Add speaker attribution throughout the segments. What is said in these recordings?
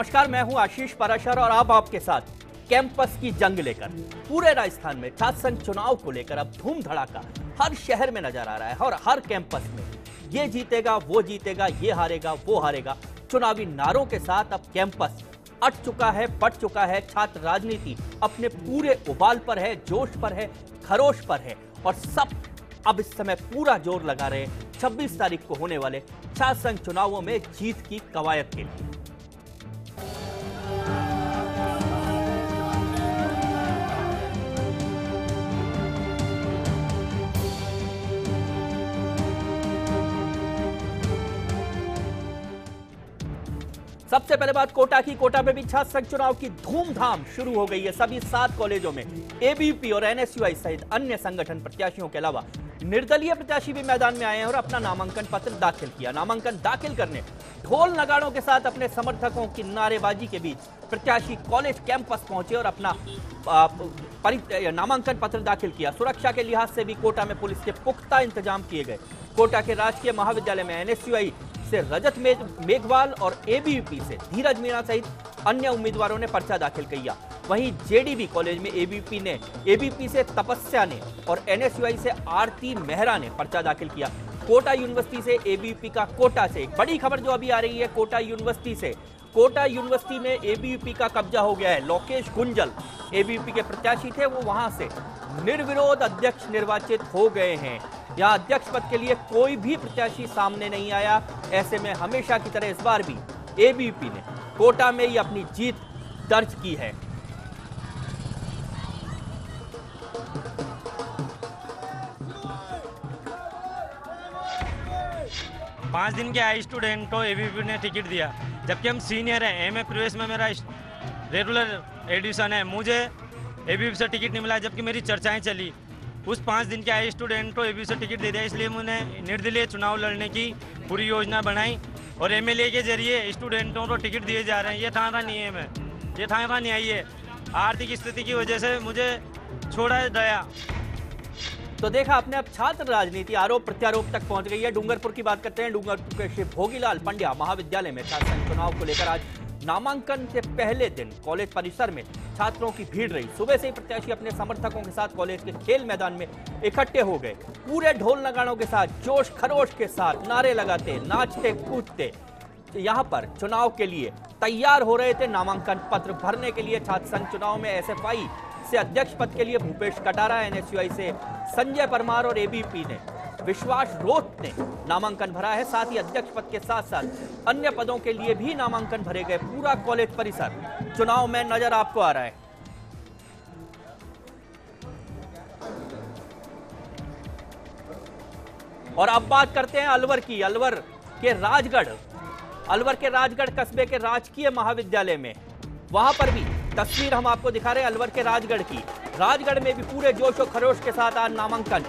Speaker 1: नमस्कार, मैं हूं आशीष पराशर और अब आपके साथ कैंपस की जंग लेकर पूरे राजस्थान में छात्र संघ चुनाव को लेकर अब धूम धड़ाका हर शहर में नजर आ रहा है और हर कैंपस में ये जीतेगा, वो जीतेगा, ये हारेगा, वो हारेगा। चुनावी नारों के साथ अब कैंपस अट चुका है, पट चुका है। छात्र राजनीति अपने पूरे उबाल पर है, जोश पर है, खरोश पर है और सब अब इस समय पूरा जोर लगा रहे 26 तारीख को होने वाले छात्र संघ चुनावों में जीत की कवायद के लिए। सबसे पहले बात कोटा की। कोटा में भी छात्र संघ चुनाव की धूमधाम शुरू हो गई है। सभी 7 कॉलेजों में एबीवीपी और एनएसयूआई सहित अन्य संगठन प्रत्याशियों के अलावा निर्दलीय प्रत्याशी भी मैदान में आए हैं और अपना नामांकन पत्र दाखिल किया। नामांकन दाखिल करने ढोल नगाड़ों के साथ अपने समर्थकों की नारेबाजी के बीच प्रत्याशी कॉलेज कैंपस पहुंचे और अपना नामांकन पत्र दाखिल किया। सुरक्षा के लिहाज से भी कोटा में पुलिस के पुख्ता इंतजाम किए गए। कोटा के राजकीय महाविद्यालय में एनएसयूआई से रजत मेघवाल और एबीवीपी से धीरज मीणा सहित अन्य उम्मीदवारों ने पर्चा दाखिल किया। वहीं जेडीबी कॉलेज में एबीवीपी से तपस्या ने और एनएसयूआई से आरती मेहरा ने पर्चा दाखिल किया। कोटा यूनिवर्सिटी से एबीवीपी का कोटा से एक बड़ी खबर जो अभी आ रही है कोटा यूनिवर्सिटी से। कोटा यूनिवर्सिटी में एबीवीपी का कब्जा हो गया है। लोकेश गुंजल एबीवीपी के प्रत्याशी थे, वो वहां से निर्विरोध अध्यक्ष निर्वाचित हो गए हैं। यहां अध्यक्ष पद के लिए कोई भी प्रत्याशी सामने नहीं आया। ऐसे में हमेशा की तरह इस बार भी एबीवीपी ने कोटा में ही अपनी जीत दर्ज की है।
Speaker 2: पाँच दिन के आई स्टूडेंट को एबीवीपी ने टिकट दिया, जबकि हम सीनियर हैं। एमए प्रवेश में मेरा रेगुलर एडिशन है, मुझे एबीवीपी से टिकट नहीं मिला, जबकि मेरी चर्चाएं चली। उस 5 दिन के आई स्टूडेंट को एबीवीपी से टिकट दे दिया, इसलिए मैंने निर्दलीय चुनाव लड़ने की पूरी योजना बनाई और एमएलए के जरिए स्टूडेंटों को टिकट दिए जा रहे हैं। ये थाना नियम है, ये थाना न्याय है। आर्थिक स्थिति की वजह से मुझे छोड़ा गया।
Speaker 1: तो देखा आपने, अब छात्र राजनीति आरोप प्रत्यारोप तक पहुंच गई है। डूंगरपुर की बात करते हैं। डूंगरपुर के श्री भोगीलाल पंड्या महाविद्यालय में छात्र संघ चुनाव को लेकर आज नामांकन से पहले दिन कॉलेज परिसर में छात्रों की भीड़ रही। सुबह से ही प्रत्याशी अपने समर्थकों के साथ कॉलेज के खेल मैदान में इकट्ठे हो गए। पूरे ढोल नगाड़ों के साथ, जोश खरोश के साथ नारे लगाते, नाचते कूदते यहाँ पर चुनाव के लिए तैयार हो रहे थे। नामांकन पत्र भरने के लिए छात्र संघ चुनाव में एसएफआई से अध्यक्ष पद के लिए भूपेश कटारा, एनएसयूआई से संजय परमार और एबीवीपी ने विश्वास रोत ने नामांकन भरा है। साथ ही अध्यक्ष पद के साथ साथ अन्य पदों के लिए भी नामांकन भरे गए। पूरा कॉलेज परिसर चुनाव में नजर आपको आ रहा है। और अब बात करते हैं अलवर की। अलवर के राजगढ़ कस्बे के राजकीय महाविद्यालय में, वहां पर भी तस्वीर हम आपको दिखा रहे हैं अलवर के राजगढ़ की। राजगढ़ में भी पूरे जोश और खरोश के साथ आज नामांकन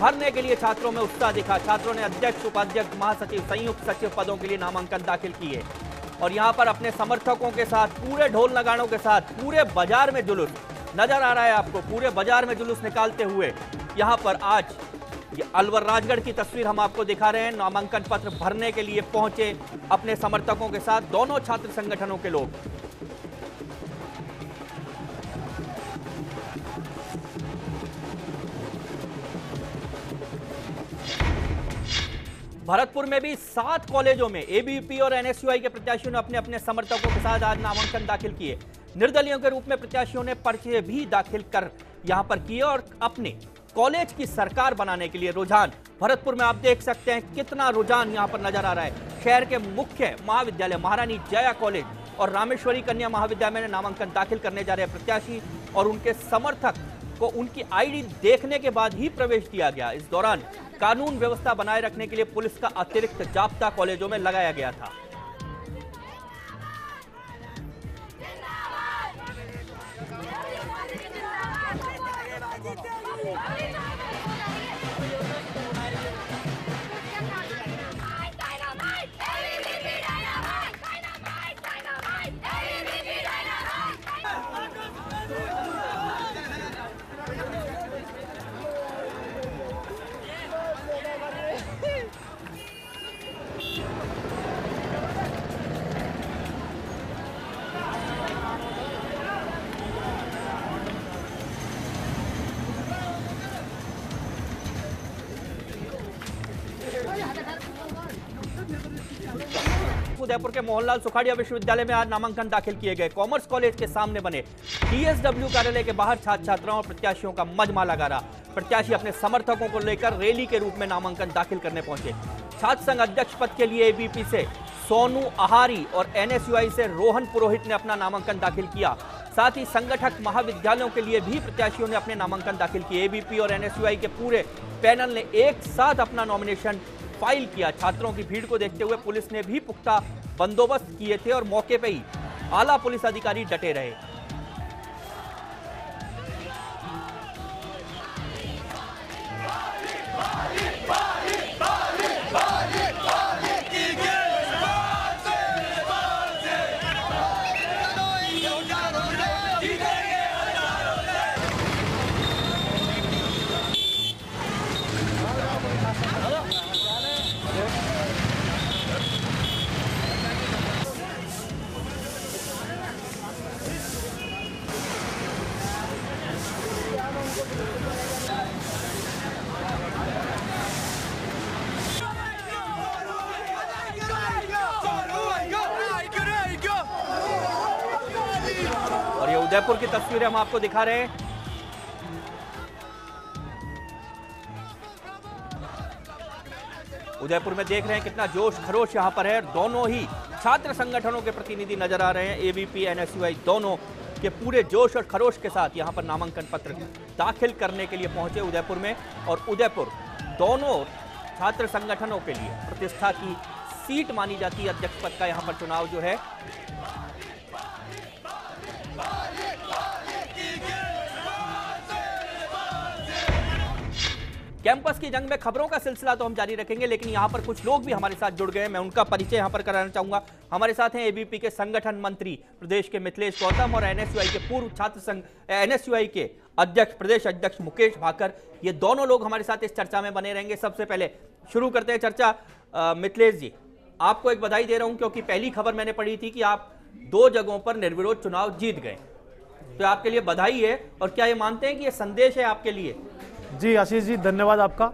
Speaker 1: भरने के लिए छात्रों में उत्साह दिखा। छात्रों ने अध्यक्ष, उपाध्यक्ष, महासचिव, संयुक्त सचिव पदों के लिए नामांकन दाखिल किए और यहां पर अपने समर्थकों के साथ पूरे ढोल नगाड़ों के साथ पूरे बाजार में जुलूस नजर आ रहा है आपको। पूरे बाजार में जुलूस निकालते हुए यहां पर आज ये अलवर राजगढ़ की तस्वीर हम आपको दिखा रहे हैं। नामांकन पत्र भरने के लिए पहुंचे अपने समर्थकों के साथ दोनों छात्र संगठनों के लोग। भरतपुर में भी 7 कॉलेजों में एबीवीपी और एनएसयूआई के प्रत्याशियों ने अपने अपने समर्थकों के साथ आज नामांकन दाखिल किए। निर्दलीयों के रूप में प्रत्याशियों ने पर्चे भी दाखिल कर यहां पर किए और अपने कॉलेज की सरकार बनाने के लिए रुझान, भरतपुर में आप देख सकते हैं कितना रुझान यहां पर नजर आ रहा है। शहर के मुख्य महाविद्यालय महारानी जया कॉलेज और रामेश्वरी कन्या महाविद्यालय में नामांकन दाखिल करने जा रहे प्रत्याशी और उनके समर्थक को उनकी आईडी देखने के बाद ही प्रवेश दिया गया। इस दौरान कानून व्यवस्था बनाए रखने के लिए पुलिस का अतिरिक्त जाब्ता कॉलेजों में लगाया गया था। जयपुर के मोहनलाल सुखाड़िया विश्वविद्यालय में आज नामांकन दाखिल किए गए। कॉमर्स कॉलेज के सामने बने टीएसडब्ल्यू कार्यालय के बाहर छात्र छात्राओं और प्रत्याशियों का मजमा लगा रहा। प्रत्याशी अपने समर्थकों को लेकर रैली के रूप में नामांकन दाखिल करने पहुंचे। छात्र संघ अध्यक्ष पद के लिए एबीपी से सोनू आहारी और एनएसयूआई से रोहन पुरोहित ने अपना नामांकन दाखिल किया। साथ ही संगठक महाविद्यालयों के लिए भी प्रत्याशियों ने अपने नामांकन दाखिल किए। एबीपी और एनएसयूआई के पूरे पैनल ने एक साथ अपना नॉमिनेशन फाइल किया। छात्रों की भीड़ को देखते हुए पुलिस ने भी पुख्ता बंदोबस्त किए थे और मौके पर ही आला पुलिस अधिकारी डटे रहे। और ये उदयपुर की तस्वीरें हम आपको दिखा रहे हैं। उदयपुर में देख रहे हैं कितना जोश खरोश यहां पर है। दोनों ही छात्र संगठनों के प्रतिनिधि नजर आ रहे हैं। एबीपी एनएसयूआई दोनों के पूरे जोश और खरोश के साथ यहां पर नामांकन पत्र दाखिल करने के लिए पहुंचे उदयपुर में। और उदयपुर दोनों छात्र संगठनों के लिए प्रतिष्ठा की सीट मानी जाती है। अध्यक्ष पद का यहां पर चुनाव जो है कैंपस की जंग में खबरों का सिलसिला तो हम जारी रखेंगे, लेकिन यहां पर कुछ लोग भी हमारे साथ जुड़ गए हैं। मैं उनका परिचय यहां पर कराना चाहूंगा। हमारे साथ हैं एबीपी के संगठन मंत्री प्रदेश के मिथिलेश गौतम और एनएसयूआई के पूर्व छात्र संघ एनएसयूआई के अध्यक्ष प्रदेश अध्यक्ष मुकेश भाकर। ये दोनों लोग हमारे साथ इस चर्चा में बने रहेंगे। सबसे पहले शुरू करते हैं चर्चा। मिथिलेश जी, आपको एक बधाई दे रहा हूं क्योंकि पहली खबर मैंने पढ़ी थी कि आप 2 जगहों पर निर्विरोध चुनाव जीत गए, तो आपके लिए बधाई है। और क्या ये मानते हैं कि ये संदेश है आपके लिए?
Speaker 3: जी आशीष जी, धन्यवाद आपका।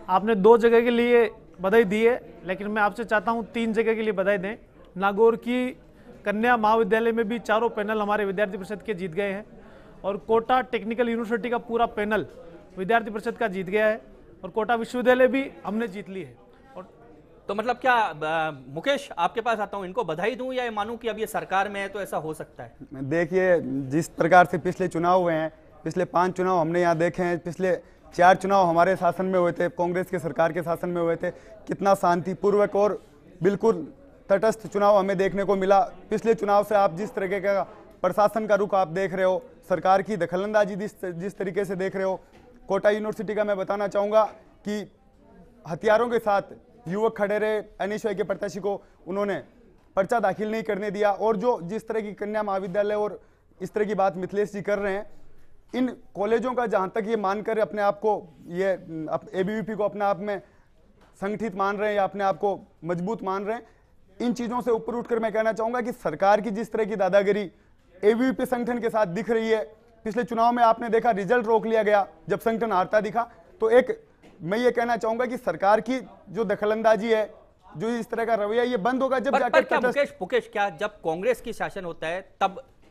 Speaker 3: आपने 2 जगह के लिए बधाई दी है, लेकिन मैं आपसे चाहता हूं 3 जगह के लिए बधाई दें। नागौर की कन्या महाविद्यालय में भी चारों पैनल हमारे विद्यार्थी परिषद के जीत गए हैं और कोटा टेक्निकल यूनिवर्सिटी का पूरा पैनल विद्यार्थी परिषद का जीत गया है और कोटा विश्वविद्यालय भी हमने जीत ली है। और
Speaker 1: तो मतलब क्या मुकेश, आपके पास आता हूं, इनको बधाई दूं या ये मानूं कि अब ये सरकार में है तो ऐसा हो सकता है?
Speaker 4: देखिए, जिस प्रकार से पिछले चुनाव हुए हैं, पिछले 5 चुनाव हमने यहाँ देखे हैं, पिछले 4 चुनाव हमारे शासन में हुए थे, कांग्रेस के सरकार के शासन में हुए थे। कितना शांतिपूर्वक और बिल्कुल तटस्थ चुनाव हमें देखने को मिला। पिछले चुनाव से आप जिस तरीके का प्रशासन का रुख आप देख रहे हो, सरकार की दखलंदाजी जिस तरीके से देख रहे हो, कोटा यूनिवर्सिटी का मैं बताना चाहूँगा कि हथियारों के साथ युवक खड़े रहे। एनएसयूआई के प्रत्याशी को उन्होंने पर्चा दाखिल नहीं करने दिया। और जो जिस तरह की कन्या महाविद्यालय और इस तरह की बात मिथिलेश जी कर रहे हैं, इन कॉलेजों का जहां तक ये मानकर अपने आप को, ये एबीवीपी को अपने आप में संगठित मान रहे हैं या अपने आप को मजबूत मान रहे हैं, इन चीजों से ऊपर उठकर मैं कहना चाहूंगा कि सरकार की जिस तरह की दादागिरी एबीवीपी संगठन के साथ दिख रही है, पिछले चुनाव में आपने देखा रिजल्ट रोक लिया गया जब संगठन हारता दिखा। तो एक मैं ये कहना चाहूंगा कि सरकार की जो दखलंदाजी है, जो इस तरह का रवैया, ये बंद होगा जब जाकर।
Speaker 1: मुकेश, क्या जब कांग्रेस की शासन होता है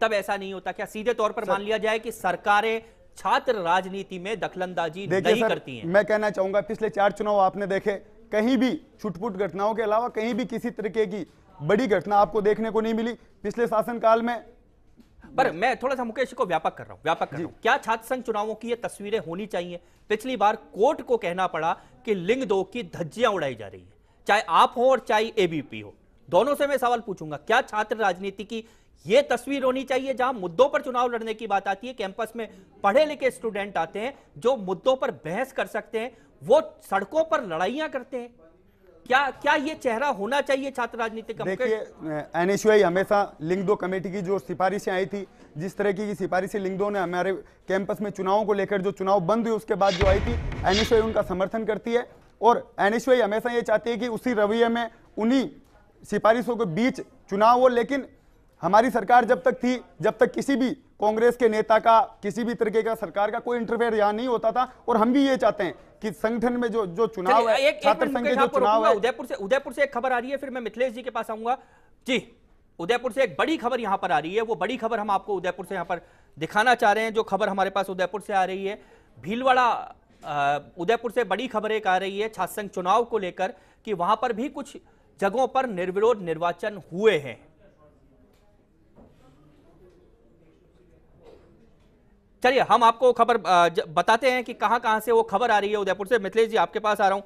Speaker 1: तब ऐसा नहीं होता? क्या सीधे तौर पर मान लिया जाए कि सरकारें छात्र राजनीति में दखलंदाजी नहीं करती हैं?
Speaker 4: मैं कहना चाहूंगा पिछले 4 चुनाव आपने देखे, कहीं भी छुटपुट घटनाओं के अलावा कहीं भी किसी तरीके की बड़ी घटना आपको देखने को नहीं मिली पिछले शासनकाल में।
Speaker 1: पर मैं थोड़ा सा मुकेश को व्यापक कर रहा हूं। क्या छात्र संघ चुनावों की ये तस्वीरें होनी चाहिए? पिछली बार कोर्ट को कहना पड़ा कि लिंग 2 की धज्जियां उड़ाई जा रही है, चाहे आप हो और चाहे एबीपी हो। दोनों से मैं सवाल पूछूंगा, क्या छात्र राजनीति की ये तस्वीर होनी चाहिए जहां मुद्दों पर चुनाव लड़ने की बात आती है, कैंपस में पढ़े लिखे स्टूडेंट आते हैं जो मुद्दों पर बहस कर सकते हैं, वो सड़कों पर लड़ाइयां करते हैं? क्या ये चेहरा होना चाहिए छात्र राजनीति का?
Speaker 4: देखिए, एनएसयूआई हमेशा लिंग 2 कमेटी की जो सिफारिशें आई थी, जिस तरह की सिफारिशें लिंग 2 ने हमारे कैंपस में चुनावों को लेकर, जो चुनाव बंद हुए उसके बाद जो आई थी, एनएसयूआई उनका समर्थन करती है। और एनएसयूआई हमेशा ये चाहती है कि उसी रवैये में, उन्हीं सिफारिशों के बीच चुनाव हो। लेकिन हमारी सरकार जब तक थी, जब तक किसी भी कांग्रेस के नेता का, किसी भी तरीके का सरकार का कोई इंटरफेयर यहाँ नहीं होता था। और हम भी ये चाहते हैं कि संगठन में जो चुनाव है, छात्र संघ के जो चुनाव है।
Speaker 1: उदयपुर से एक खबर आ रही है, फिर मैं मिथिलेश जी के पास आऊंगा। जी, उदयपुर से एक बड़ी खबर यहां पर आ रही है, वो बड़ी खबर हम आपको उदयपुर से यहां पर दिखाना चाह रहे हैं। जो खबर हमारे पास उदयपुर से आ रही है, भीलवाड़ा उदयपुर से बड़ी खबर एक आ रही है छात्र संघ चुनाव को लेकर कि वहां पर भी कुछ जगहों पर निर्विरोध निर्वाचन हुए हैं। चलिए हम आपको खबर बताते हैं कि कहां से वो खबर आ रही है उदयपुर से। मिथिलेश जी, आपके पास आ रहा हूं।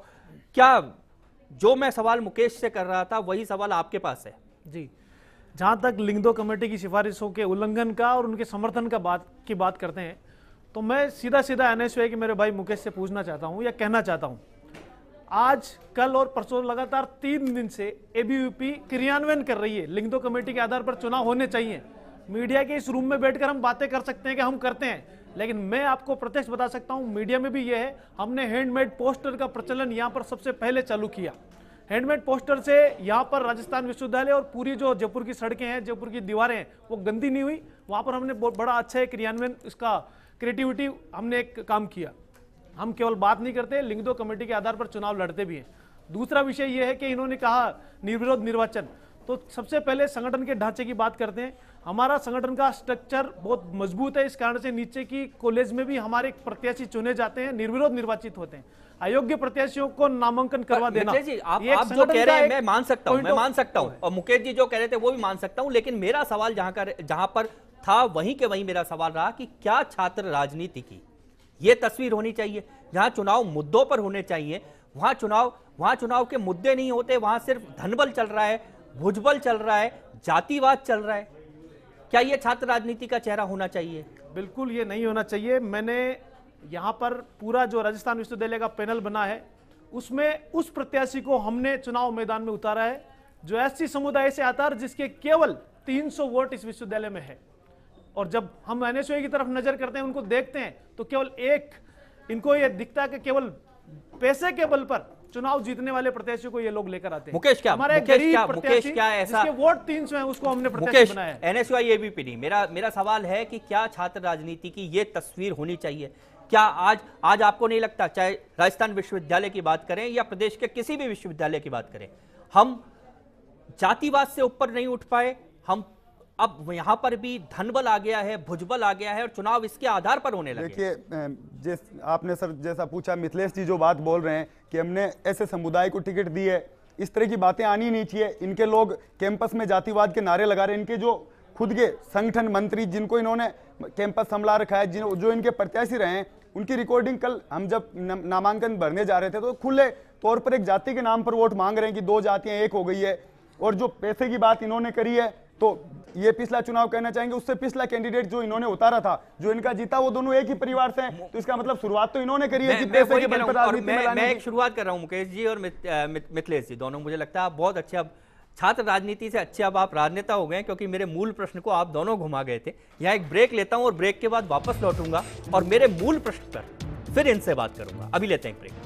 Speaker 1: क्या जो मैं सवाल मुकेश से कर रहा था वही सवाल आपके पास है?
Speaker 3: जी, जहां तक लिंगदो कमेटी की सिफारिशों के उल्लंघन का और उनके समर्थन का बात करते हैं, तो मैं सीधा एनएसयूआई के मेरे भाई मुकेश से पूछना चाहता हूं या कहना चाहता हूं, आज कल और परसों लगातार 3 दिन से एबीवीपी क्रियान्वयन कर रही है। लिंगदो कमेटी के आधार पर चुनाव होने चाहिए। मीडिया के इस रूम में बैठकर हम बातें कर सकते हैं कि हम करते हैं, लेकिन मैं आपको प्रत्यक्ष बता सकता हूं, मीडिया में भी यह है, हमने हैंडमेड पोस्टर का प्रचलन यहां पर सबसे पहले चालू किया। हैंडमेड पोस्टर से यहां पर राजस्थान विश्वविद्यालय और पूरी जो जयपुर की सड़कें हैं, जयपुर की दीवारें हैं, वो गंदी नहीं हुई। वहां पर हमने बहुत बड़ा अच्छा एक क्रियान्वयन, इसका क्रिएटिविटी हमने एक काम किया। हम केवल बात नहीं करते, लिंगदो कमेटी के आधार पर चुनाव लड़ते भी हैं। दूसरा विषय यह है कि इन्होंने कहा निर्विरोध निर्वाचन, तो सबसे पहले संगठन के ढांचे की बात करते हैं। हमारा संगठन का स्ट्रक्चर बहुत मजबूत है, इस कारण से नीचे की कॉलेज में भी हमारे प्रत्याशी चुने जाते हैं, निर्विरोध निर्वाचित होते हैं। अयोग्य प्रत्याशियों को नामांकन करवा देना,
Speaker 1: जी, आप जो कह रहे हैं मैं मान सकता हूं, और मुकेश जी जो कह रहे थे वो भी मान सकता हूं, लेकिन मेरा सवाल जहां पर था वहीं के वहीं मेरा सवाल रहा कि क्या छात्र राजनीति की ये तस्वीर होनी चाहिए? जहां चुनाव मुद्दों पर होने चाहिए वहां चुनाव के मुद्दे नहीं होते, वहां सिर्फ धनबल चल रहा है, भुजबल चल रहा है, जातिवाद चल रहा है। क्या ये छात्र राजनीति का चेहरा होना चाहिए?
Speaker 3: बिल्कुल ये नहीं होना चाहिए। मैंने यहाँ पर पूरा जो राजस्थान विश्वविद्यालय का पैनल बना है, उसमें उस प्रत्याशी को हमने चुनाव मैदान में उतारा है जो एससी समुदाय से आता है, जिसके केवल 300 वोट इस विश्वविद्यालय में है। और जब हम एनएसयूआई की तरफ नजर करते हैं, उनको देखते हैं, तो केवल इनको ये दिखता है कि केवल पैसे के बल पर चुनाव जीतने वाले प्रत्याशी को ये लोग लेकर आते हैं।
Speaker 1: मुकेश क्या ऐसा
Speaker 3: वोट 300 है, उसको हमने प्रत्याशी बनाया है।
Speaker 1: एनएसयूआई एबीपी नहीं, मेरा सवाल है कि क्या छात्र राजनीति की ये तस्वीर होनी चाहिए? क्या आज आपको नहीं लगता, चाहे राजस्थान विश्वविद्यालय की बात करें या प्रदेश के किसी भी विश्वविद्यालय की बात करें, हम जातिवाद से ऊपर नहीं उठ पाए? हम अब यहां पर भी धनबल आ गया है, भुजबल आ गया है और चुनाव इसके आधार पर होने लगे।
Speaker 4: देखिए, आपने सर जैसा पूछा, मिथिलेश जी जो बात बोल रहे हैं कि हमने ऐसे समुदाय को टिकट दी है, इस तरह की बातें आनी नहीं चाहिए। इनके लोग कैंपस में जातिवाद के नारे लगा रहे हैं। इनके जो खुद के संगठन मंत्री जिनको इन्होंने कैंपस संभला रखा है, जो इनके प्रत्याशी रहे हैं, उनकी रिकॉर्डिंग कल हम जब नामांकन भरने जा रहे थे तो खुले तौर पर एक जाति के नाम पर वोट मांग रहे हैं कि 2 जातियां एक हो गई है। और जो पैसे की बात इन्होंने करी है, तो ये पिछला चुनाव कहना चाहेंगे, उससे पिछला कैंडिडेट जो इन्होंने उतारा था, जो इनका जीता, वो दोनों एक ही परिवार से हैं। तो इसका मतलब शुरुआत तो इन्होंने करी है कि पैसे के बल पर राजनीति में लाने की।
Speaker 1: मैं एक शुरुआत कर रहा हूं, मुकेश जी और मिथिलेश जी दोनों, मुझे लगता है आप बहुत अच्छे, अब छात्र राजनीति से अच्छे अब आप राजनेता हो गए, क्योंकि मेरे मूल प्रश्न को आप दोनों घुमा गए थे। यहाँ एक ब्रेक लेता हूं और ब्रेक के बाद वापस लौटूंगा और मेरे मूल प्रश्न पर फिर इनसे बात करूंगा। अभी लेते हैं एक ब्रेक।